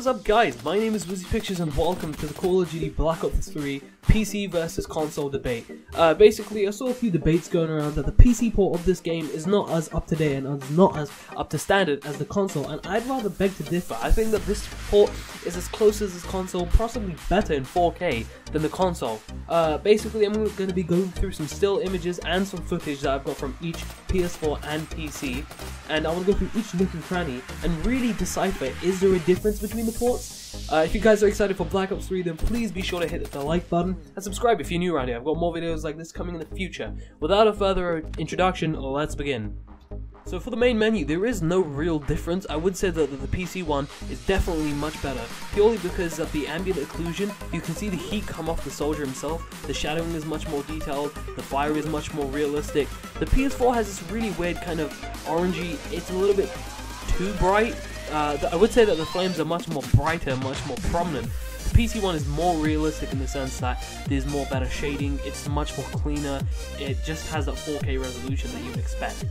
What is up, guys? My name is WoozyPictures and welcome to the Call of Duty Black Ops 3 PC versus console debate. Basically, I saw a few debates going around that the PC port of this game is not as up to date and is not as up to standard as the console, and I'd rather beg to differ. I think that this port is as close as this console, possibly better in 4K than the console. Basically, I'm going to be going through some still images and some footage that I've got from each PS4 and PC, and I want to go through each nook and cranny and really decipher, is there a difference between the ports? If you guys are excited for Black Ops 3, then please be sure to hit the like button and subscribe if you're new around here. I've got more videos like this coming in the future. Without a further introduction, let's begin. So for the main menu, there is no real difference. I would say that the PC one is definitely much better, purely because of the ambient occlusion. You can see the heat come off the soldier himself, the shadowing is much more detailed, the fire is much more realistic. The PS4 has this really weird kind of orangey, it's a little bit too bright. I would say that the flames are much more brighter, much more prominent. The PC one is more realistic in the sense that there's more better shading, it's much more cleaner, it just has that 4K resolution that you would expect.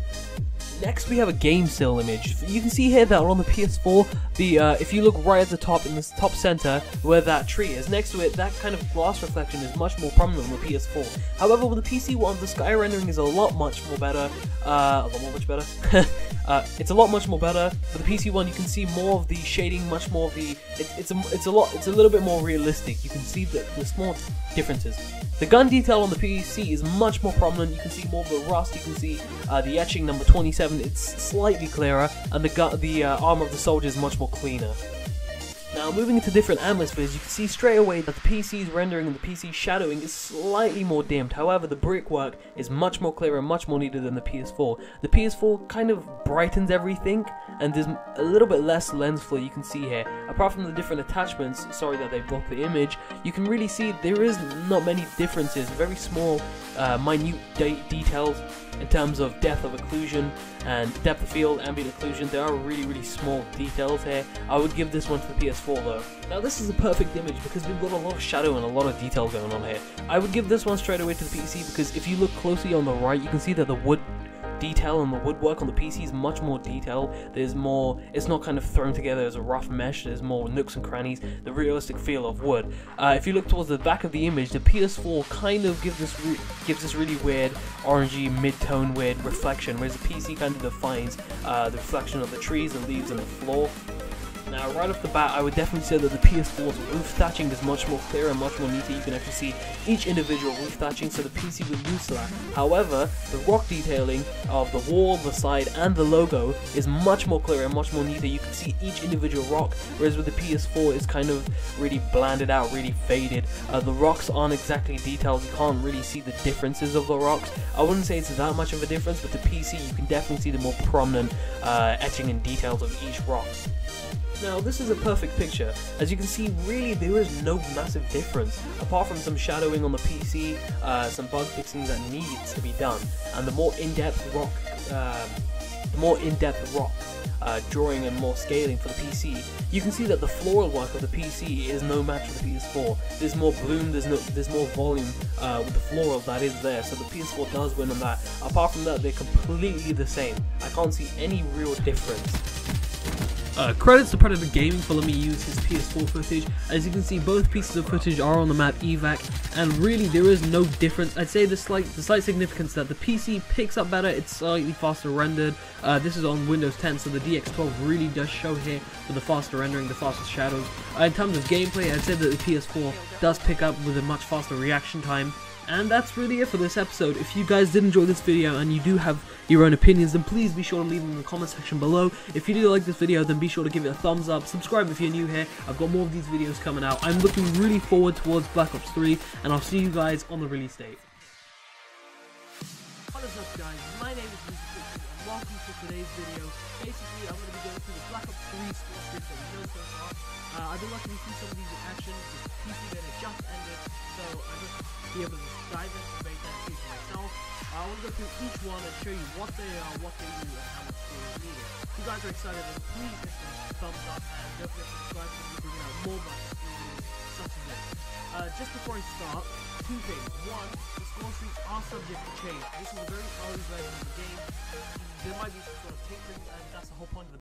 Next we have a game still image. You can see here that on the PS4, if you look right at the top, in this top center, where that tree is, next to it, that kind of glass reflection is much more prominent on the PS4. However, with the PC one, the sky rendering is a lot much more better. It's a lot much more better. For the PC one, you can see more of the shading, much more of the. It's a little bit more realistic. You can see the small differences. The gun detail on the PC is much more prominent. You can see more of the rust. You can see the etching number 27. It's slightly clearer, and the armor of the soldier is much more cleaner. Now, moving into different atmospheres, you can see straight away that the PC's rendering and the PC's shadowing is slightly more dimmed. However, the brickwork is much more clear and much more needed than the PS4. The PS4 kind of brightens everything, and there's a little bit less lens flare you can see here. Apart from the different attachments, sorry that they blocked the image, you can really see there is not many differences. Very small, minute details in terms of depth of occlusion and depth of field, ambient occlusion. There are really small details here. I would give this one to the PS4 though. Now this is a perfect image because we've got a lot of shadow and a lot of detail going on here. I would give this one straight away to the PC because if you look closely on the right, you can see that the wood detail and the woodwork on the PC is much more detailed. There's more, it's not kind of thrown together as a rough mesh, there's more nooks and crannies, the realistic feel of wood. If you look towards the back of the image, the PS4 kind of gives this really weird orangey mid-tone weird reflection, whereas the PC kind of defines the reflection of the trees and leaves and the floor. Now, right off the bat, I would definitely say that the PS4's roof thatching is much more clear and much more neater. You can actually see each individual roof thatching, so the PC would lose to that. However, the rock detailing of the wall, the side, and the logo is much more clear and much more neater. You can see each individual rock, whereas with the PS4, it's kind of really blanded out, really faded. The rocks aren't exactly detailed. You can't really see the differences of the rocks. I wouldn't say it's that much of a difference, but the PC, you can definitely see the more prominent etching and details of each rock. Now, this is a perfect picture. As you can see, really there is no massive difference, apart from some shadowing on the PC, some bug fixing that needs to be done, and the more in-depth rock, drawing and more scaling for the PC. You can see that the floral work of the PC is no match for the PS4. There's more bloom, there's more volume with the floral that is there, so the PS4 does win on that. Apart from that, they're completely the same. I can't see any real difference. Credits to Predator Gaming for letting me use his PS4 footage. As you can see, both pieces of footage are on the map evac, and really there is no difference. I'd say the slight significance that the PC picks up better, it's slightly faster rendered. This is on Windows 10, so the DX12 really does show here with the faster rendering, the faster shadows. In terms of gameplay, I'd say that the PS4 does pick up with a much faster reaction time. And that's really it for this episode. If you guys did enjoy this video and you do have your own opinions, then please be sure to leave them in the comment section below. If you do like this video, then be sure to give it a thumbs up. Subscribe if you're new here. I've got more of these videos coming out. I'm looking really forward towards Black Ops 3, and I'll see you guys on the release date. What is up, guys? My name is WoozyPictures, and welcome to today's video. Basically, I'm going to be going through the Black Ops 3 score scripts that we know so far. I've been lucky to see some of these in action. This PC that had just ended, so I just be able to dive into the base and see for myself. I want to go through each one and show you what they are, what they do, and how much score is needed. If you guys are excited, then please hit the thumbs up and don't forget to subscribe so we can bring out more videos such as this. Just before I start, two things. One, the score streaks are subject to change. This is a very early version of the game. There might be some sort of tinkering, and that's the whole point of the